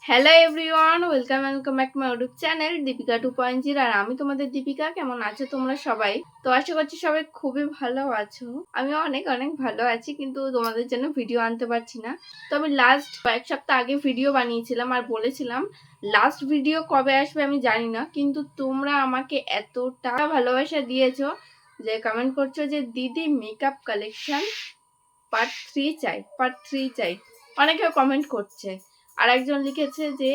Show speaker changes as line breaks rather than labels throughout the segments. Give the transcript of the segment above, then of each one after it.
Hello everyone, welcome back to my YouTube channel Deepika 2.0। আর আমি তোমাদের দীপিকা। কেমন আছো তোমরা সবাই? তো আশা করছি সবাই খুবই ভালো আছো। আমি অনেক অনেক ভালো আছি, কিন্তু তোমাদের জন্য ভিডিও আনতে পারছি না। তো আমি লাস্ট কয়েক সপ্তাহ আগে ভিডিও বানিয়েছিলাম আর বলেছিলাম লাস্ট ভিডিও কবে আসবে আমি জানি না, কিন্তু তোমরা আমাকে এতটা ভালোবাসা দিয়েছো যে কমেন্ট করছো যে দিদি মেকআপ কালেকশন পার্ট 3 চাই। অনেকে কমেন্ট করছে। আর একজন লিখেছে যে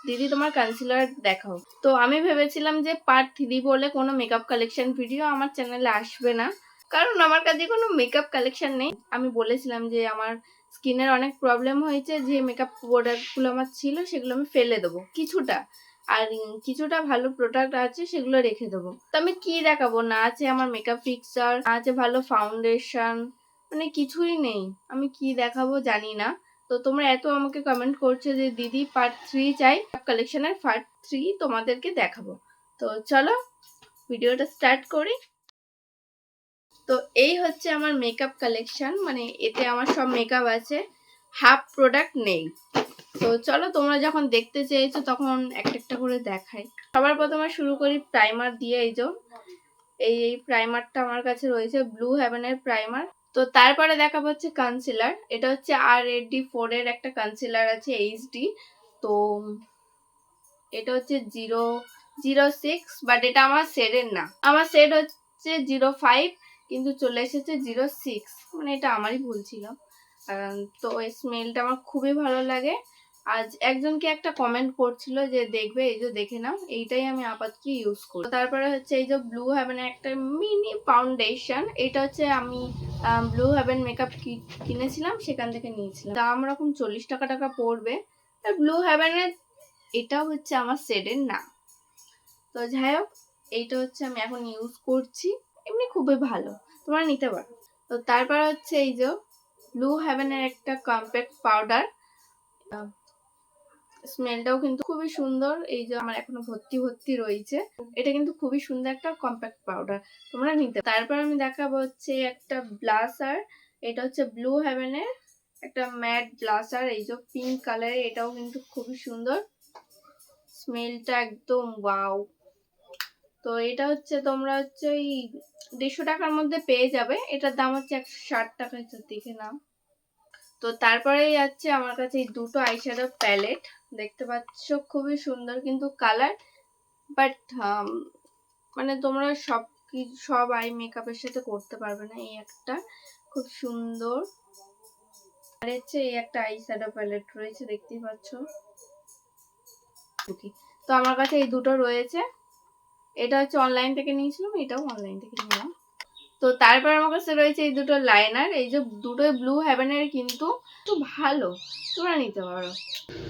দিদি তোমার কনসিলার দেখাও। তো আমি ভেবেছিলাম যে পার্ট 3 বলে কোনো মেকআপ কালেকশন ভিডিও আমার চ্যানেলে আসবে না, কারণ আমার কাছে কোনো মেকআপ কালেকশন নেই। আমি বলেছিলাম যে আমার স্কিনের অনেক প্রবলেম হয়েছে, যে মেকআপ প্রোডাক্টগুলো আমার ছিল সেগুলো আমি ফেলে দেবো কিছুটা, আর কিছুটা ভালো প্রোডাক্ট আছে সেগুলো রেখে দেবো। তো আমি কি দেখাবো? না আছে আমার মেকআপ ফিক্সার, না আছে ভালো ফাউন্ডেশন, মানে কিছুই নেই। আমি কি দেখাবো জানি না। তো তোমরা এত আমাকে কমেন্ট করছো যে দিদি পার্ট 3 চাই, কালেকশনের পার্ট 3 তোমাদেরকে দেখাবো। তো চলো ভিডিওটা স্টার্ট করি। তো এই হচ্ছে আমার মেকআপ কালেকশন, মানে এতে আমার সব মেকআপ আছে, হাফ প্রোডাক্ট নেই। তো চলো তোমরা যখন দেখতে চেয়েছো তখন একটা একটা করে দেখাই। সবার প্রথমে শুরু করি প্রাইমার দিয়ে। এই যে এই প্রাইমারটা আমার কাছে রয়েছে, ব্লু হেভেনের প্রাইমার। তো তারপরে দেখাবো হচ্ছে কনসিলার। এটা হচ্ছে RAD4 এর একটা কনসিলার আছে, HD। তো এটা হচ্ছে 006, বাট এটা আমার শেডের না। আমার শেড হচ্ছে 05, কিন্তু চলে এসেছে 06, মানে এটা আমারই ভুল ছিল। তো এই স্মেলটা আমার খুবই ভালো লাগে। আজ একজনকে একটা কমেন্ট করছিল যে দেখবে, এই যে দেখে নাও, এইটাই আমি আপাতত ইউজ করি। তারপরে হচ্ছে এই যে ব্লু হেভেনের একটা মিনি ফাউন্ডেশন। এটা হচ্ছে আমি ব্লু হেভেন মেকআপ কিট কিনেছিলাম, সেখান থেকে নিয়েছিলাম। দাম রকম 40 টাকা পড়বে। ব্লু হেভেনের এটাও হচ্ছে আমার শেডের না। তো যাই হোক, এইটা হচ্ছে আমি এখন ইউজ করছি, এমনি খুবই ভালো, তোমরা নিতে পারো। তো তারপর হচ্ছে এই যে ব্লু হেভেনের একটা কম্প্যাক্ট পাউডার। স্মেলটাও কিন্তু খুবই সুন্দর। এই যে আমার এখনো ভর্তি রয়েছে। এটা কিন্তু খুবই সুন্দর একটা কম্প্যাক্ট পাউডার, তোমরা নিতে। তারপর আমি দেখাবো হচ্ছে একটা ব্লাসার। এটা হচ্ছে ব্লু হেভেনের একটা ম্যাট ব্লাসার, এই যে পিঙ্ক কালারের। এটাও কিন্তু খুবই সুন্দর, স্মেলটা একদম ওয়াও। তো এটা হচ্ছে তোমরা হচ্ছে ওই 150 টাকার মধ্যে পেয়ে যাবে। এটার দাম হচ্ছে 160 টাকা, দেখে নাও। তো তারপরে যাচ্ছে আমার কাছে এই দুটো আইশ্যাডো প্যালেট, দেখতে পাচ্ছ খুবই সুন্দর কিন্তু কালার, বাট মানে তোমরা সব আই মেকআপের সাথে করতে পারবে না। এই একটা খুব সুন্দর, আর হচ্ছে এই একটা আইশ্যাডো প্যালেট রয়েছে, দেখতেই পাচ্ছ। তো আমার কাছে এই দুটো রয়েছে। এটা হচ্ছে অনলাইন থেকে নিয়েছিলাম, এটাও অনলাইন থেকে নিলাম। তো তারপর আমার কাছে রয়েছে এই দুটো লাইনার। এই যে দুটো ব্লু হেভেনের, কিন্তু একটু ভালো, তোমরা নিতে পারো।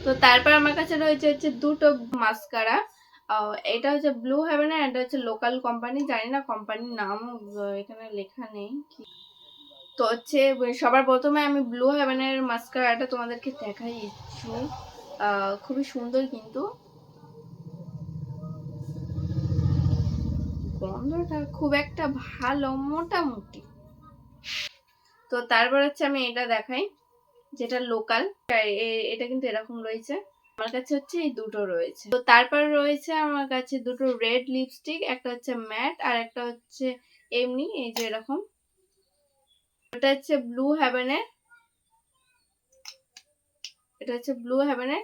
তো তারপর আমার কাছে রয়েছে হচ্ছে দুটো মাস্কারা। এটা হচ্ছে ব্লু হেভেনের, এটা হচ্ছে লোকাল কোম্পানি, জানি না কোম্পানির নাম এখানে লেখা নেই। তো হচ্ছে সবার প্রথমে আমি ব্লু হেভেনের মাস্কারাটা তোমাদেরকে দেখাই ইচ্ছু। খুবই সুন্দর, কিন্তু গন্ধটা খুব একটা ভালো, মোটামুটি। তো তারপর হচ্ছে আমি এটা দেখাই, যেটা লোকাল। এটা কিন্তু এরকম রয়েছে। আমার কাছে হচ্ছে এই দুটো রয়েছে। তো তারপর রয়েছে আমার কাছে দুটো রেড লিপস্টিক, একটা হচ্ছে ম্যাট আর একটা হচ্ছে এমনি, এই যে এরকম। এটা হচ্ছে ব্লু হেভেনের,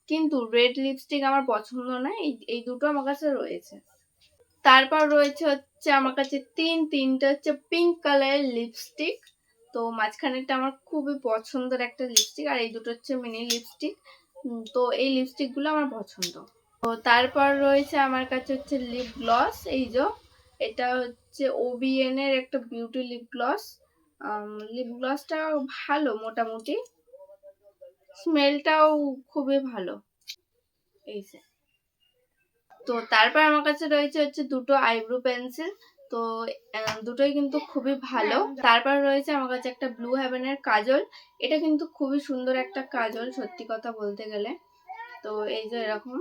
কিন্তু রেড লিপস্টিক আমার পছন্দ না। এই দুটো আমার কাছে রয়েছে। তারপর রয়েছে হচ্ছে আমার কাছে তিনটা হচ্ছে পিঙ্ক কালারের লিপস্টিক। তো মাঝখানেরটা আমার খুবই পছন্দের একটা লিপস্টিক, আর এই দুটো হচ্ছে মিনি লিপস্টিক। তো এই লিপস্টিক গুলো আমার পছন্দ। তো তারপর রয়েছে আমার কাছে হচ্ছে লিপ গ্লস। এই যে এটা হচ্ছে OBN এর একটা বিউটি লিপ গ্লস। লিপ গ্লসটা ভালো, মোটামুটি, স্মেলটাও খুবই ভালো। এই যে, তো তারপর আমার কাছে রয়েছে হচ্ছে দুটো আইব্রো পেন্সিল। তো দুটোই কিন্তু খুবই ভালো। তারপর রয়েছে আমার কাছে একটা ব্লু হেভেনের কাজল। এটা কিন্তু খুবই সুন্দর একটা কাজল, সত্যি কথা বলতে গেলে। তো এই যে এরকম,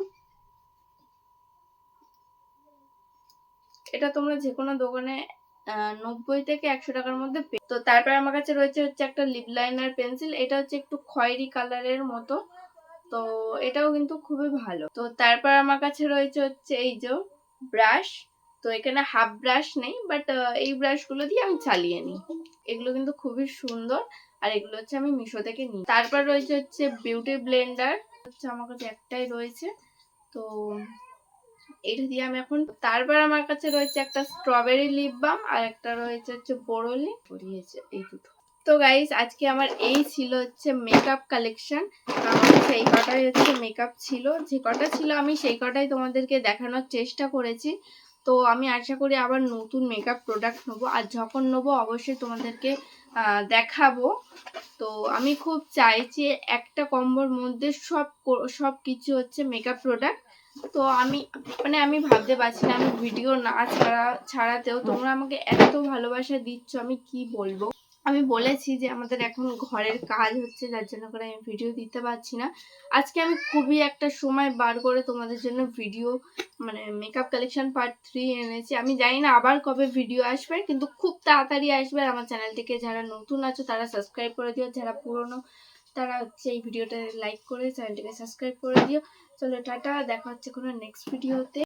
এটা তোমরা যে কোনো দোকানে 90 থেকে 100 টাকার মধ্যে পেয়ে। তো তারপর আমার কাছে রয়েছে হচ্ছে একটা লিপ লাইনার পেন্সিল। এটা হচ্ছে একটু খয়েরি কালারের মতো, তো এটাও কিন্তু খুবই ভালো। তো তারপর আমার কাছে রয়েছে হচ্ছে এই যে ব্রাশ। তো এখানে হাফ ব্রাশ নেই, বাট এই ব্রাশগুলো দিয়ে আমি চালিয়ে নিই। এগুলো কিন্তু খুবই সুন্দর, আর এগুলো হচ্ছে আমি মিশো থেকে নিই। তারপর রয়েছে হচ্ছে বিউটি ব্লেন্ডার, হচ্ছে আমার কাছে একটাই রয়েছে, তো এটা দিয়ে আমি এখন। তারপর আমার কাছে রয়েছে একটা স্ট্রবেরি লিপ বাম, আর একটা রয়েছে হচ্ছে বোরোলি পরিয়েছে, এই দুটো। তো গাইস, আজকে আমার এই ছিল হচ্ছে মেকআপ কালেকশন। আমার কাছে এই কটাই হচ্ছে মেকআপ ছিল, যে কটা ছিল আমি সেই কটাই তোমাদেরকে দেখানোর চেষ্টা করেছি। তো আমি আশা করি আবার নতুন মেকআপ প্রোডাক্ট নেবো, আর যখন নেবো অবশ্যই তোমাদেরকে দেখাবো। তো আমি খুব চাইছি একটা কম্বোর মধ্যে সব কিছু হচ্ছে মেকআপ প্রোডাক্ট। তো আমি ভাবতে পারছি না, আমি ভিডিও না ছাড়াতেও তোমরা আমাকে এত ভালোবাসা দিচ্ছ, আমি কি বলবো। আমি বলেছি যে আমাদের এখন ঘরের কাজ হচ্ছে, যার জন্য করে আমি ভিডিও দিতে পারছি না। আজকে আমি খুবই একটা সময় বার করে তোমাদের জন্য ভিডিও, মেকআপ কালেকশন পার্ট 3 এনেছি। আমি জানি না আবার কবে ভিডিও আসবে, কিন্তু খুব তাড়াতাড়ি আসবে। আমার চ্যানেলটিকে যারা নতুন আছো তারা সাবস্ক্রাইব করে দিও, যারা পুরনো তারা হচ্ছে এই ভিডিওটা লাইক করে চ্যানেলটিকে সাবস্ক্রাইব করে দিও। চলো টাটা, দেখা হচ্ছে কোনো নেক্সট ভিডিওতে।